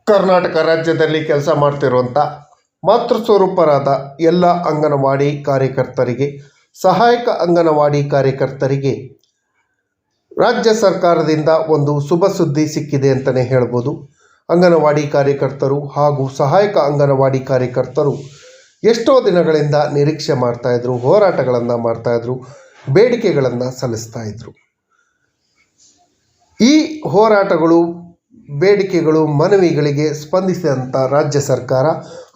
ಕರ್ನಾಟಕ ರಾಜ್ಯದಲ್ಲಿ ಕೆಲಸ ಮಾಡ್ತಿರುವಂಥ ಮಾತೃಸ್ವರೂಪರಾದ ಎಲ್ಲ ಅಂಗನವಾಡಿ ಕಾರ್ಯಕರ್ತರಿಗೆ, ಸಹಾಯಕ ಅಂಗನವಾಡಿ ಕಾರ್ಯಕರ್ತರಿಗೆ ರಾಜ್ಯ ಸರ್ಕಾರದಿಂದ ಒಂದು ಶುಭ ಸುದ್ದಿ ಸಿಕ್ಕಿದೆ ಅಂತಲೇ ಹೇಳ್ಬೋದು. ಅಂಗನವಾಡಿ ಕಾರ್ಯಕರ್ತರು ಹಾಗೂ ಸಹಾಯಕ ಅಂಗನವಾಡಿ ಕಾರ್ಯಕರ್ತರು ಎಷ್ಟೋ ದಿನಗಳಿಂದ ನಿರೀಕ್ಷೆ ಮಾಡ್ತಾಯಿದ್ರು, ಹೋರಾಟಗಳನ್ನು ಮಾಡ್ತಾಯಿದ್ರು, ಬೇಡಿಕೆಗಳನ್ನು ಸಲ್ಲಿಸ್ತಾಯಿದ್ರು. ಈ ಹೋರಾಟಗಳು, ಬೇಡಿಕೆಗಳು, ಮನವಿಗಳಿಗೆ ಸ್ಪಂದಿಸಿದಂಥ ರಾಜ್ಯ ಸರ್ಕಾರ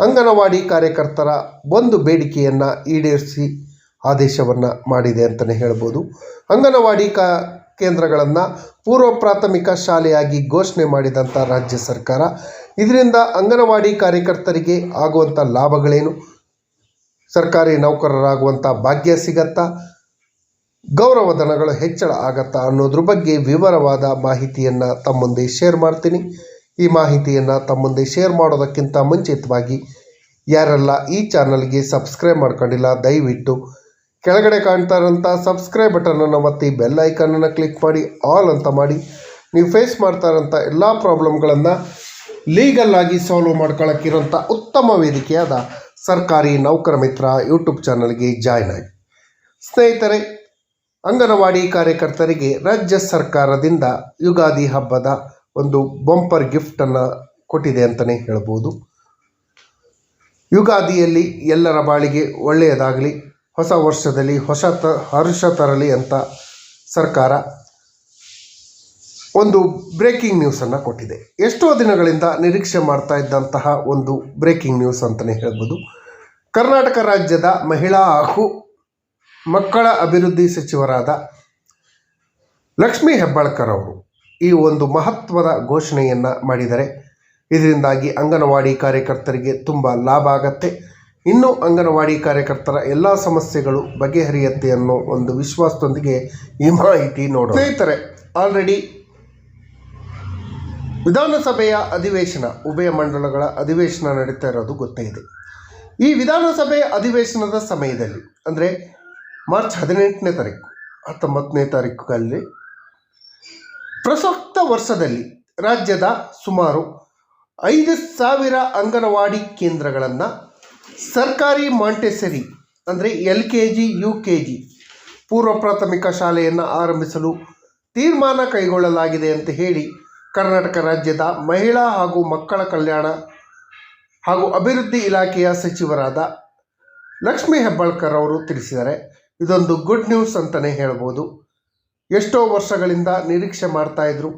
ಅಂಗನವಾಡಿ ಕಾರ್ಯಕರ್ತರ ಒಂದು ಬೇಡಿಕೆಯನ್ನು ಈಡೇರಿಸಿ ಆದೇಶವನ್ನು ಮಾಡಿದೆ ಅಂತಲೇ ಹೇಳ್ಬೋದು. ಅಂಗನವಾಡಿ ಕೇಂದ್ರಗಳನ್ನು ಪೂರ್ವ ಪ್ರಾಥಮಿಕ ಶಾಲೆಯಾಗಿ ಘೋಷಣೆ ಮಾಡಿದಂಥ ರಾಜ್ಯ ಸರ್ಕಾರ ಇದರಿಂದ ಅಂಗನವಾಡಿ ಕಾರ್ಯಕರ್ತರಿಗೆ ಆಗುವಂಥ ಲಾಭಗಳೇನು, ಸರ್ಕಾರಿ ನೌಕರರಾಗುವಂಥ ಭಾಗ್ಯ ಸಿಗತ್ತಾ, ಗೌರವಧನಗಳು ಹೆಚ್ಚಳ ಆಗತ್ತಾ ಅನ್ನೋದ್ರ ಬಗ್ಗೆ ವಿವರವಾದ ಮಾಹಿತಿಯನ್ನು ತಮ್ಮ ಮುಂದೆ ಶೇರ್ ಮಾಡ್ತೀನಿ. ಈ ಮಾಹಿತಿಯನ್ನು ತಮ್ಮ ಮುಂದೆ ಶೇರ್ ಮಾಡೋದಕ್ಕಿಂತ ಮುಂಚಿತವಾಗಿ ಯಾರೆಲ್ಲ ಈ ಚಾನಲ್ಗೆ ಸಬ್ಸ್ಕ್ರೈಬ್ ಮಾಡ್ಕೊಂಡಿಲ್ಲ, ದಯವಿಟ್ಟು ಕೆಳಗಡೆ ಕಾಣ್ತಾ ಇರೋಂಥ ಸಬ್ಸ್ಕ್ರೈಬ್ ಬಟನನ್ನು ಒತ್ತಿ ಬೆಲ್ ಐಕನನ್ನು ಕ್ಲಿಕ್ ಮಾಡಿ ಆಲ್ ಅಂತ ಮಾಡಿ ನೀವು ಫೇಸ್ ಮಾಡ್ತಾ ಇರೋಂಥ ಎಲ್ಲ ಪ್ರಾಬ್ಲಮ್ಗಳನ್ನು ಲೀಗಲ್ ಆಗಿ ಸಾಲ್ವ್ ಮಾಡ್ಕೊಳ್ಳೋಕ್ಕಿರೋಂಥ ಉತ್ತಮ ವೇದಿಕೆಯಾದ ಸರ್ಕಾರಿ ನೌಕರ ಮಿತ್ರ ಯೂಟ್ಯೂಬ್ ಚಾನಲ್ಗೆ ಜಾಯ್ನ್ ಆಗಿ. ಸ್ನೇಹಿತರೆ, ಅಂಗನವಾಡಿ ಕಾರ್ಯಕರ್ತರಿಗೆ ರಾಜ್ಯ ಸರ್ಕಾರದಿಂದ ಯುಗಾದಿ ಹಬ್ಬದ ಒಂದು ಬಂಪರ್ ಗಿಫ್ಟನ್ನು ಕೊಟ್ಟಿದೆ ಅಂತಲೇ ಹೇಳ್ಬೋದು. ಯುಗಾದಿಯಲ್ಲಿ ಎಲ್ಲರ ಬಾಳಿಗೆ ಒಳ್ಳೆಯದಾಗಲಿ, ಹೊಸ ವರ್ಷದಲ್ಲಿ ಹರ್ಷ ತರಲಿ ಅಂತ ಸರ್ಕಾರ ಒಂದು ಬ್ರೇಕಿಂಗ್ ನ್ಯೂಸನ್ನು ಕೊಟ್ಟಿದೆ. ಎಷ್ಟೋ ದಿನಗಳಿಂದ ನಿರೀಕ್ಷೆ ಮಾಡ್ತಾ ಇದ್ದಂತಹ ಒಂದು ಬ್ರೇಕಿಂಗ್ ನ್ಯೂಸ್ ಅಂತಲೇ ಹೇಳ್ಬೋದು. ಕರ್ನಾಟಕ ರಾಜ್ಯದ ಮಹಿಳಾ ಹಾಗೂ ಮಕ್ಕಳ ಅಭಿವೃದ್ಧಿ ಸಚಿವರಾದ ಲಕ್ಷ್ಮೀ ಹೆಬ್ಬಾಳ್ಕರ್ ಅವರು ಈ ಒಂದು ಮಹತ್ವದ ಘೋಷಣೆಯನ್ನು ಮಾಡಿದ್ದಾರೆ. ಇದರಿಂದಾಗಿ ಅಂಗನವಾಡಿ ಕಾರ್ಯಕರ್ತರಿಗೆ ತುಂಬ ಲಾಭ ಆಗತ್ತೆ. ಇನ್ನು ಅಂಗನವಾಡಿ ಕಾರ್ಯಕರ್ತರ ಎಲ್ಲ ಸಮಸ್ಯೆಗಳು ಬಗೆಹರಿಯುತ್ತೆ ಅನ್ನೋ ಒಂದು ವಿಶ್ವಾಸದೊಂದಿಗೆ ಈ ಮಾಹಿತಿ ನೋಡೋಣ. ಸ್ನೇಹಿತರೆ, ಆಲ್ರೆಡಿ ವಿಧಾನಸಭೆಯ ಅಧಿವೇಶನ, ಉಭಯ ಮಂಡಲಗಳ ಅಧಿವೇಶನ ನಡೀತಾ ಇರೋದು ಗೊತ್ತೇ ಇದೆ. ಈ ವಿಧಾನಸಭೆಯ ಅಧಿವೇಶನದ ಸಮಯದಲ್ಲಿ ಅಂದರೆ ಮಾರ್ಚ್ 18ನೇ ತಾರೀಕು 19ನೇ ತಾರೀಕುಗಳಲ್ಲಿ ಪ್ರಸಕ್ತ ವರ್ಷದಲ್ಲಿ ರಾಜ್ಯದ ಸುಮಾರು 5,000 ಅಂಗನವಾಡಿ ಕೇಂದ್ರಗಳನ್ನು ಸರ್ಕಾರಿ ಮಾಂಟೆಸರಿ ಅಂದರೆ LKG UKG ಪೂರ್ವ ಪ್ರಾಥಮಿಕ ಶಾಲೆಯನ್ನು ಆರಂಭಿಸಲು ತೀರ್ಮಾನ ಕೈಗೊಳ್ಳಲಾಗಿದೆ ಅಂತ ಹೇಳಿ ಕರ್ನಾಟಕ ರಾಜ್ಯದ ಮಹಿಳಾ ಹಾಗೂ ಮಕ್ಕಳ ಕಲ್ಯಾಣ ಹಾಗೂ ಅಭಿವೃದ್ಧಿ ಇಲಾಖೆಯ ಸಚಿವರಾದ ಲಕ್ಷ್ಮೀ ಹೆಬ್ಬಾಳ್ಕರ್ ಅವರು ತಿಳಿಸಿದ್ದಾರೆ. ಇದೊಂದು ಗುಡ್ ನ್ಯೂಸ್ ಅಂತಲೇ ಹೇಳ್ಬೋದು. ಎಷ್ಟೋ ವರ್ಷಗಳಿಂದ ನಿರೀಕ್ಷೆ ಮಾಡ್ತಾಯಿದ್ರು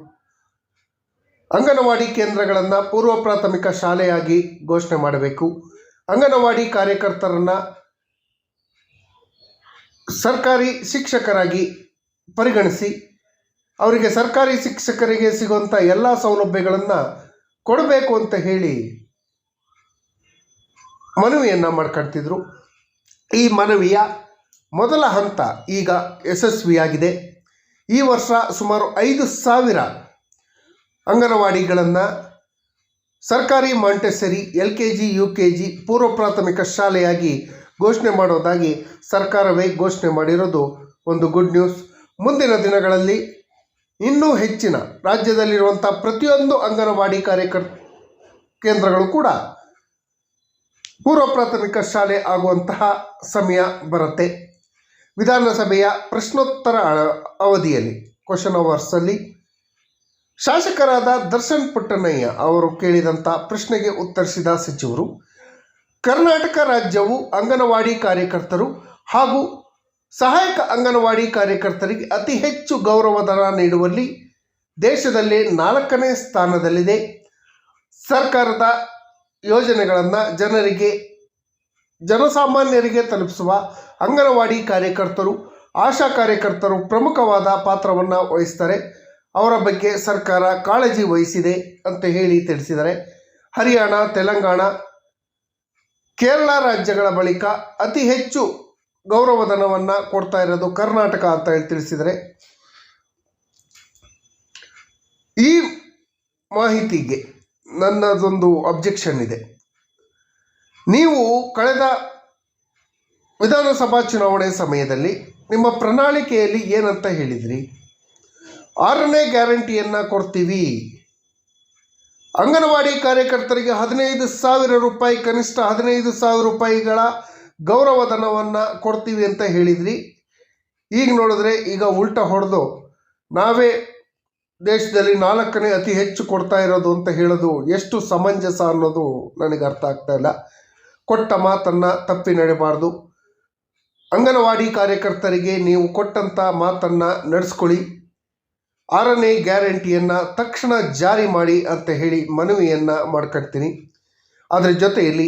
ಅಂಗನವಾಡಿ ಕೇಂದ್ರಗಳನ್ನು ಪೂರ್ವ ಪ್ರಾಥಮಿಕ ಶಾಲೆಯಾಗಿ ಘೋಷಣೆ ಮಾಡಬೇಕು, ಅಂಗನವಾಡಿ ಕಾರ್ಯಕರ್ತರನ್ನು ಸರ್ಕಾರಿ ಶಿಕ್ಷಕರಾಗಿ ಪರಿಗಣಿಸಿ ಅವರಿಗೆ ಸರ್ಕಾರಿ ಶಿಕ್ಷಕರಿಗೆ ಸಿಗುವಂಥ ಎಲ್ಲ ಸೌಲಭ್ಯಗಳನ್ನು ಕೊಡಬೇಕು ಅಂತ ಹೇಳಿ ಮನವಿಯನ್ನು ಮಾಡ್ಕೊಳ್ತಿದ್ರು. ಈ ಮನವಿಯ ಮೊದಲ ಹಂತ ಈಗ ಯಶಸ್ವಿಯಾಗಿದೆ. ಈ ವರ್ಷ ಸುಮಾರು 5,000 ಅಂಗನವಾಡಿಗಳನ್ನು ಸರ್ಕಾರಿ ಮಾಂಟೆಸರಿ LKG UKG ಪೂರ್ವ ಪ್ರಾಥಮಿಕ ಶಾಲೆಯಾಗಿ ಘೋಷಣೆ ಮಾಡೋದಾಗಿ ಸರ್ಕಾರವೇ ಘೋಷಣೆ ಮಾಡಿರೋದು ಒಂದು ಗುಡ್ ನ್ಯೂಸ್. ಮುಂದಿನ ದಿನಗಳಲ್ಲಿ ಇನ್ನೂ ಹೆಚ್ಚಿನ ರಾಜ್ಯದಲ್ಲಿರುವಂಥ ಪ್ರತಿಯೊಂದು ಅಂಗನವಾಡಿ ಕೇಂದ್ರಗಳು ಕೂಡ ಪೂರ್ವ ಪ್ರಾಥಮಿಕ ಶಾಲೆ ಆಗುವಂತಹ ಸಮಯ ಬರುತ್ತೆ. ವಿಧಾನಸಭೆಯ ಪ್ರಶ್ನೋತ್ತರ ಅವಧಿಯಲ್ಲಿ ಕ್ವಶನ್ ಅವರ್ಸಲ್ಲಿ ಶಾಸಕರಾದ ದರ್ಶನ್ ಪುಟ್ಟಣ್ಣಯ್ಯ ಅವರು ಕೇಳಿದಂಥ ಪ್ರಶ್ನೆಗೆ ಉತ್ತರಿಸಿದ ಸಚಿವರು, ಕರ್ನಾಟಕ ರಾಜ್ಯವು ಅಂಗನವಾಡಿ ಕಾರ್ಯಕರ್ತರು ಹಾಗೂ ಸಹಾಯಕ ಅಂಗನವಾಡಿ ಕಾರ್ಯಕರ್ತರಿಗೆ ಅತಿ ಹೆಚ್ಚು ಗೌರವಧನ ನೀಡುವಲ್ಲಿ ದೇಶದಲ್ಲೇ 4ನೇ ಸ್ಥಾನದಲ್ಲಿದೆ. ಸರ್ಕಾರದ ಯೋಜನೆಗಳನ್ನು ಜನಸಾಮಾನ್ಯರಿಗೆ ತಲುಪಿಸುವ ಅಂಗನವಾಡಿ ಕಾರ್ಯಕರ್ತರು, ಆಶಾ ಕಾರ್ಯಕರ್ತರು ಪ್ರಮುಖವಾದ ಪಾತ್ರವನ್ನು ವಹಿಸ್ತಾರೆ. ಅವರ ಬಗ್ಗೆ ಸರ್ಕಾರ ಕಾಳಜಿ ವಹಿಸಿದೆ ಅಂತ ಹೇಳಿ ತಿಳಿಸಿದ್ದಾರೆ. ಹರಿಯಾಣ, ತೆಲಂಗಾಣ, ಕೇರಳ ರಾಜ್ಯಗಳ ಬಳಿಕ ಅತಿ ಹೆಚ್ಚು ಗೌರವಧನವನ್ನು ಕೊಡ್ತಾ ಇರೋದು ಕರ್ನಾಟಕ ಅಂತ ಹೇಳಿ ತಿಳಿಸಿದರೆ, ಈ ಮಾಹಿತಿಗೆ ನನ್ನದೊಂದು ಅಬ್ಜೆಕ್ಷನ್ ಇದೆ. ನೀವು ಕಳೆದ ವಿಧಾನಸಭಾ ಚುನಾವಣೆ ಸಮಯದಲ್ಲಿ ನಿಮ್ಮ ಪ್ರಣಾಳಿಕೆಯಲ್ಲಿ ಏನಂತ ಹೇಳಿದ್ರಿ? 6ನೇ ಗ್ಯಾರಂಟಿಯನ್ನು ಕೊಡ್ತೀವಿ ಅಂಗನವಾಡಿ ಕಾರ್ಯಕರ್ತರಿಗೆ 15,000 ರೂಪಾಯಿ, ಕನಿಷ್ಠ 15,000 ರೂಪಾಯಿಗಳ ಗೌರವಧನವನ್ನು ಕೊಡ್ತೀವಿ ಅಂತ ಹೇಳಿದ್ರಿ. ಈಗ ನೋಡಿದ್ರೆ ಈಗ ಉಲ್ಟಾ ಹೊಡೆದು ನಾವೇ ದೇಶದಲ್ಲಿ 4ನೇ ಅತಿ ಹೆಚ್ಚು ಕೊಡ್ತಾ ಇರೋದು ಅಂತ ಹೇಳೋದು ಎಷ್ಟು ಸಮಂಜಸ ಅನ್ನೋದು ನನಗೆ ಅರ್ಥ ಆಗ್ತಾ ಇಲ್ಲ. ಕೊಟ್ಟ ಮಾತನ್ನು ತಪ್ಪಿ ನಡೆಯಬಾರ್ದು. ಅಂಗನವಾಡಿ ಕಾರ್ಯಕರ್ತರಿಗೆ ನೀವು ಕೊಟ್ಟಂಥ ಮಾತನ್ನು ನಡೆಸ್ಕೊಳ್ಳಿ. 6ನೇ ಗ್ಯಾರಂಟಿಯನ್ನು ತಕ್ಷಣ ಜಾರಿ ಮಾಡಿ ಅಂತ ಹೇಳಿ ಮನವಿಯನ್ನು ಮಾಡ್ಕೊಳ್ತೀನಿ. ಅದರ ಜೊತೆಯಲ್ಲಿ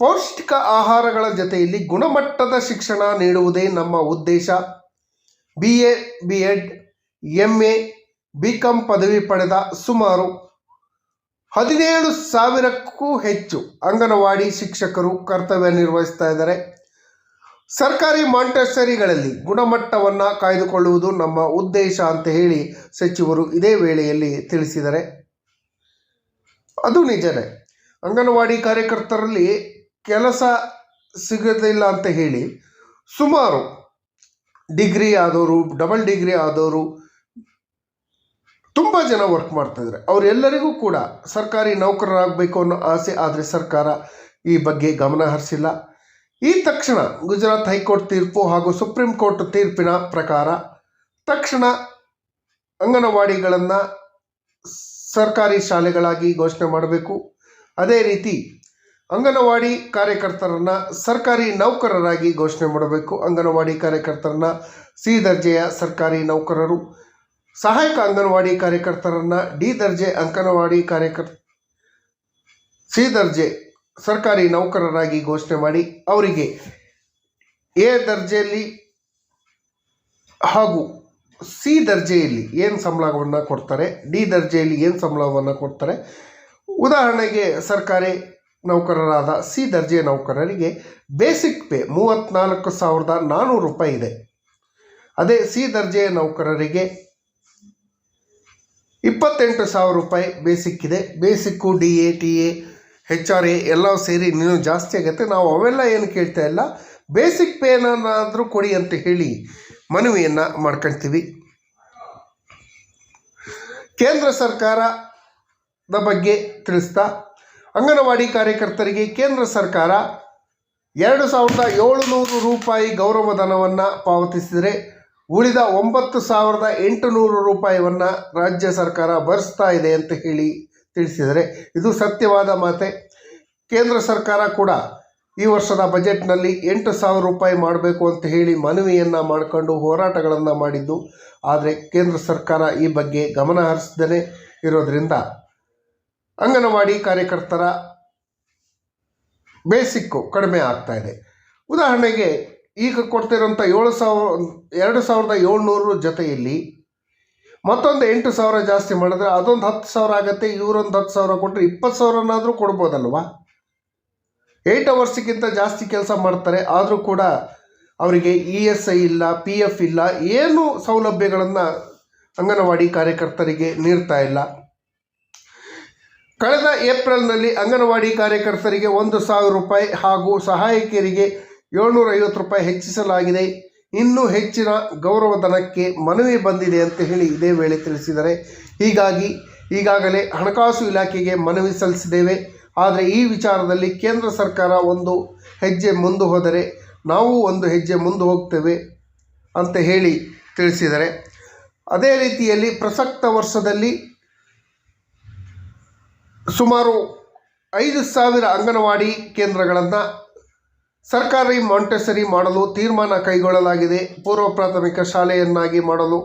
ಪೌಷ್ಟಿಕ ಆಹಾರಗಳ ಜೊತೆಯಲ್ಲಿ ಗುಣಮಟ್ಟದ ಶಿಕ್ಷಣ ನೀಡುವುದೇ ನಮ್ಮ ಉದ್ದೇಶ. BA, B.Ed, MA, B.Com ಪದವಿ ಪಡೆದ ಸುಮಾರು 17,000ಕ್ಕೂ ಹೆಚ್ಚು ಅಂಗನವಾಡಿ ಶಿಕ್ಷಕರು ಕರ್ತವ್ಯ ನಿರ್ವಹಿಸ್ತಾ ಇದ್ದಾರೆ. ಸರ್ಕಾರಿ ಮಾಂಟೆಸರಿಗಳಲ್ಲಿ ಗುಣಮಟ್ಟವನ್ನು ಕಾಯ್ದುಕೊಳ್ಳುವುದು ನಮ್ಮ ಉದ್ದೇಶ ಅಂತ ಹೇಳಿ ಸಚಿವರು ಇದೇ ವೇಳೆಯಲ್ಲಿ ತಿಳಿಸಿದ್ದಾರೆ. ಅದು ನಿಜನೇ. ಅಂಗನವಾಡಿ ಕಾರ್ಯಕರ್ತರಲ್ಲಿ ಕೆಲಸ ಸಿಗೋದಿಲ್ಲ ಅಂತ ಹೇಳಿ ಸುಮಾರು ಡಿಗ್ರಿ ಆದವರು, ಡಬಲ್ ಡಿಗ್ರಿ ಆದವರು ತುಂಬ ಜನ ವರ್ಕ್ ಮಾಡ್ತಾಯಿದ್ದಾರೆ. ಅವರೆಲ್ಲರಿಗೂ ಕೂಡ ಸರ್ಕಾರಿ ನೌಕರರಾಗಬೇಕು ಅನ್ನೋ ಆಸೆ. ಆದರೆ ಸರ್ಕಾರ ಈ ಬಗ್ಗೆ ಗಮನ ಹರಿಸಿಲ್ಲ. ಈ ತಕ್ಷಣ ಗುಜರಾತ್ ಹೈಕೋರ್ಟ್ ತೀರ್ಪು ಹಾಗೂ ಸುಪ್ರೀಂ ಕೋರ್ಟ್ ತೀರ್ಪಿನ ಪ್ರಕಾರ ತಕ್ಷಣ ಅಂಗನವಾಡಿಗಳನ್ನು ಸರ್ಕಾರಿ ಶಾಲೆಗಳಾಗಿ ಘೋಷಣೆ ಮಾಡಬೇಕು. ಅದೇ ರೀತಿ ಅಂಗನವಾಡಿ ಕಾರ್ಯಕರ್ತರನ್ನು ಸರ್ಕಾರಿ ನೌಕರರಾಗಿ ಘೋಷಣೆ ಮಾಡಬೇಕು. ಅಂಗನವಾಡಿ ಕಾರ್ಯಕರ್ತರನ್ನು ಸಿ ದರ್ಜೆಯ ಸರ್ಕಾರಿ ನೌಕರರು, ಸಹಾಯಕ ಅಂಗನವಾಡಿ ಕಾರ್ಯಕರ್ತರನ್ನು ಡಿ ದರ್ಜೆ ಅಂಗನವಾಡಿ ಸಿ ದರ್ಜೆ ಸರ್ಕಾರಿ ನೌಕರರಾಗಿ ಘೋಷಣೆ ಮಾಡಿ ಅವರಿಗೆ ಎ ದರ್ಜೆಯಲ್ಲಿ ಹಾಗೂ ಸಿ ದರ್ಜೆಯಲ್ಲಿ ಏನು ಸಂಬಳವನ್ನು ಕೊಡ್ತಾರೆ, ಡಿ ದರ್ಜೆಯಲ್ಲಿ ಏನು ಸಂಬಳವನ್ನು ಕೊಡ್ತಾರೆ. ಉದಾಹರಣೆಗೆ ಸರ್ಕಾರಿ ನೌಕರರಾದ ಸಿ ದರ್ಜೆ ನೌಕರರಿಗೆ ಬೇಸಿಕ್ ಪೇ 34,400 ರೂಪಾಯಿ ಇದೆ. ಅದೇ ಸಿ ದರ್ಜೆಯ ನೌಕರರಿಗೆ 28,000 ರೂಪಾಯಿ ಬೇಸಿಕ್ ಇದೆ. ಬೇಸಿಕ್ಕು DA, TA, HRA ಎಲ್ಲ ಸೇರಿ ಇನ್ನೂ ಜಾಸ್ತಿ ಆಗುತ್ತೆ. ನಾವು ಅವೆಲ್ಲ ಏನು ಕೇಳ್ತಾ ಇಲ್ಲ, ಬೇಸಿಕ್ ಪೇನಾದರೂ ಕೊಡಿ ಅಂತ ಹೇಳಿ ಮನವಿಯನ್ನು ಮಾಡ್ಕೊಳ್ತೀವಿ. ಕೇಂದ್ರ ಸರ್ಕಾರದ ಬಗ್ಗೆ ತಿಳಿಸ್ತಾ ಅಂಗನವಾಡಿ ಕಾರ್ಯಕರ್ತರಿಗೆ ಕೇಂದ್ರ ಸರ್ಕಾರ 2,700 ರೂಪಾಯಿ ಗೌರವಧನವನ್ನು ಪಾವತಿಸಿದರೆ ಉಳಿದ 9,800 ರೂಪಾಯಿಯನ್ನು ರಾಜ್ಯ ಸರ್ಕಾರ ಭರಿಸ್ತಾ ಇದೆ ಅಂತ ಹೇಳಿ ತಿಳಿಸಿದರೆ ಇದು ಸತ್ಯವಾದ ಮಾತೆ. ಕೇಂದ್ರ ಸರ್ಕಾರ ಕೂಡ ಈ ವರ್ಷದ ಬಜೆಟ್ನಲ್ಲಿ 8,000 ರೂಪಾಯಿ ಮಾಡಬೇಕು ಅಂತ ಹೇಳಿ ಮನವಿಯನ್ನು ಮಾಡಿಕೊಂಡು ಹೋರಾಟಗಳನ್ನು ಮಾಡಿದ್ದು. ಆದರೆ ಕೇಂದ್ರ ಸರ್ಕಾರ ಈ ಬಗ್ಗೆ ಗಮನ ಹರಿಸದೇ ಇರೋದರಿಂದ ಅಂಗನವಾಡಿ ಕಾರ್ಯಕರ್ತರ ಬೇಸಿಕ್ಕು ಕಡಿಮೆ ಆಗ್ತಾ ಇದೆ. ಉದಾಹರಣೆಗೆ ಈಗ ಕೊಡ್ತಿರೋಂಥ 2,700 ಜೊತೆಯಲ್ಲಿ ಮತ್ತೊಂದು 8,000 ಜಾಸ್ತಿ ಮಾಡಿದ್ರೆ ಅದೊಂದು 10,000 ಆಗುತ್ತೆ. ಇವರೊಂದು 10,000 ಕೊಟ್ಟರೆ 20,000ನಾದರೂ ಕೊಡ್ಬೋದಲ್ವ. 8 ಅವರ್ಸ್ಗಿಂತ ಜಾಸ್ತಿ ಕೆಲಸ ಮಾಡ್ತಾರೆ. ಆದರೂ ಕೂಡ ಅವರಿಗೆ ESI ಇಲ್ಲ, PF ಇಲ್ಲ, ಏನು ಸೌಲಭ್ಯಗಳನ್ನು ಅಂಗನವಾಡಿ ಕಾರ್ಯಕರ್ತರಿಗೆ ನೀಡ್ತಾ ಇಲ್ಲ. ಕಳೆದ ಏಪ್ರಿಲ್ನಲ್ಲಿ ಅಂಗನವಾಡಿ ಕಾರ್ಯಕರ್ತರಿಗೆ 1,000 ರೂಪಾಯಿ ಹಾಗೂ ಸಹಾಯಕಿಯರಿಗೆ 750 ರೂಪಾಯಿ ಹೆಚ್ಚಿಸಲಾಗಿದೆ. ಇನ್ನೂ ಹೆಚ್ಚಿನ ಗೌರವಧನಕ್ಕೆ ಮನವಿ ಬಂದಿದೆ ಅಂತ ಹೇಳಿ ಇದೇ ವೇಳೆ ತಿಳಿಸಿದ್ದಾರೆ. ಹೀಗಾಗಿ ಈಗಾಗಲೇ ಹಣಕಾಸು ಇಲಾಖೆಗೆ ಮನವಿ ಸಲ್ಲಿಸಿದ್ದೇವೆ. ಆದರೆ ಈ ವಿಚಾರದಲ್ಲಿ ಕೇಂದ್ರ ಸರ್ಕಾರ ಒಂದು ಹೆಜ್ಜೆ ಮುಂದೆ ಹೋದರೆ ನಾವು ಒಂದು ಹೆಜ್ಜೆ ಮುಂದೆ ಹೋಗ್ತೇವೆ ಅಂತ ಹೇಳಿ ತಿಳಿಸಿದ್ದಾರೆ. ಅದೇ ರೀತಿಯಲ್ಲಿ ಪ್ರಸಕ್ತ ವರ್ಷದಲ್ಲಿ ಸುಮಾರು 5,000 ಅಂಗನವಾಡಿ ಕೇಂದ್ರಗಳನ್ನು ಸರ್ಕಾರಿ ಮಾಂಟೆಸರಿ ಮಾಡಲು ತೀರ್ಮಾನ ಕೈಗೊಳ್ಳಲಾಗಿದೆ. ಪೂರ್ವ ಪ್ರಾಥಮಿಕ ಶಾಲೆಯನ್ನಾಗಿ ಮಾಡಲು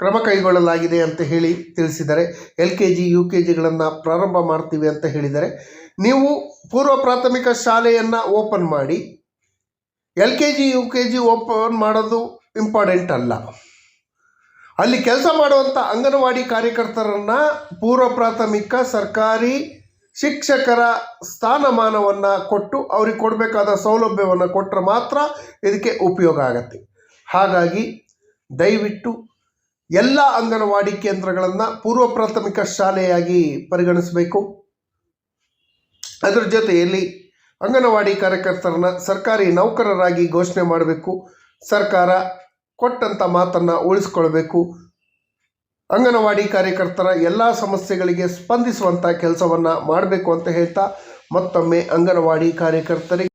ಕ್ರಮ ಕೈಗೊಳ್ಳಲಾಗಿದೆ ಅಂತ ಹೇಳಿ ತಿಳಿಸಿದ್ದಾರೆ. LKG, UKGಗಳನ್ನು ಪ್ರಾರಂಭ ಮಾಡ್ತೀವಿ ಅಂತ ಹೇಳಿದ್ದಾರೆ. ನೀವು ಪೂರ್ವ ಪ್ರಾಥಮಿಕ ಶಾಲೆಯನ್ನು ಓಪನ್ ಮಾಡಿ LKG, UKG ಓಪನ್ ಮಾಡೋದು ಇಂಪಾರ್ಟೆಂಟ್ ಅಲ್ಲ. ಅಲ್ಲಿ ಕೆಲಸ ಮಾಡುವಂಥ ಅಂಗನವಾಡಿ ಕಾರ್ಯಕರ್ತರನ್ನು ಪೂರ್ವ ಪ್ರಾಥಮಿಕ ಸರ್ಕಾರಿ ಶಿಕ್ಷಕರ ಸ್ಥಾನಮಾನವನ್ನು ಕೊಟ್ಟು ಅವ್ರಿಗೆ ಕೊಡಬೇಕಾದ ಸೌಲಭ್ಯವನ್ನು ಕೊಟ್ಟರೆ ಮಾತ್ರ ಇದಕ್ಕೆ ಉಪಯೋಗ ಆಗತ್ತೆ. ಹಾಗಾಗಿ ದಯವಿಟ್ಟು ಎಲ್ಲ ಅಂಗನವಾಡಿ ಕೇಂದ್ರಗಳನ್ನು ಪೂರ್ವ ಪ್ರಾಥಮಿಕ ಶಾಲೆಯಾಗಿ ಪರಿಗಣಿಸಬೇಕು. ಅದರ ಜೊತೆಯಲ್ಲಿ ಅಂಗನವಾಡಿ ಕಾರ್ಯಕರ್ತರನ್ನು ಸರ್ಕಾರಿ ನೌಕರರಾಗಿ ಘೋಷಣೆ ಮಾಡಬೇಕು. ಸರ್ಕಾರ ಕೊಟ್ಟಂಥ ಮಾತನ್ನು ಉಳಿಸ್ಕೊಳ್ಬೇಕು. ಅಂಗನವಾಡಿ ಕಾರ್ಯಕರ್ತರ ಎಲ್ಲ ಸಮಸ್ಯೆಗಳಿಗೆ ಸ್ಪಂದಿಸುವಂಥ ಕೆಲಸವನ್ನು ಮಾಡಬೇಕು ಅಂತ ಹೇಳ್ತಾ ಮತ್ತೊಮ್ಮೆ ಅಂಗನವಾಡಿ ಕಾರ್ಯಕರ್ತರಿಗೆ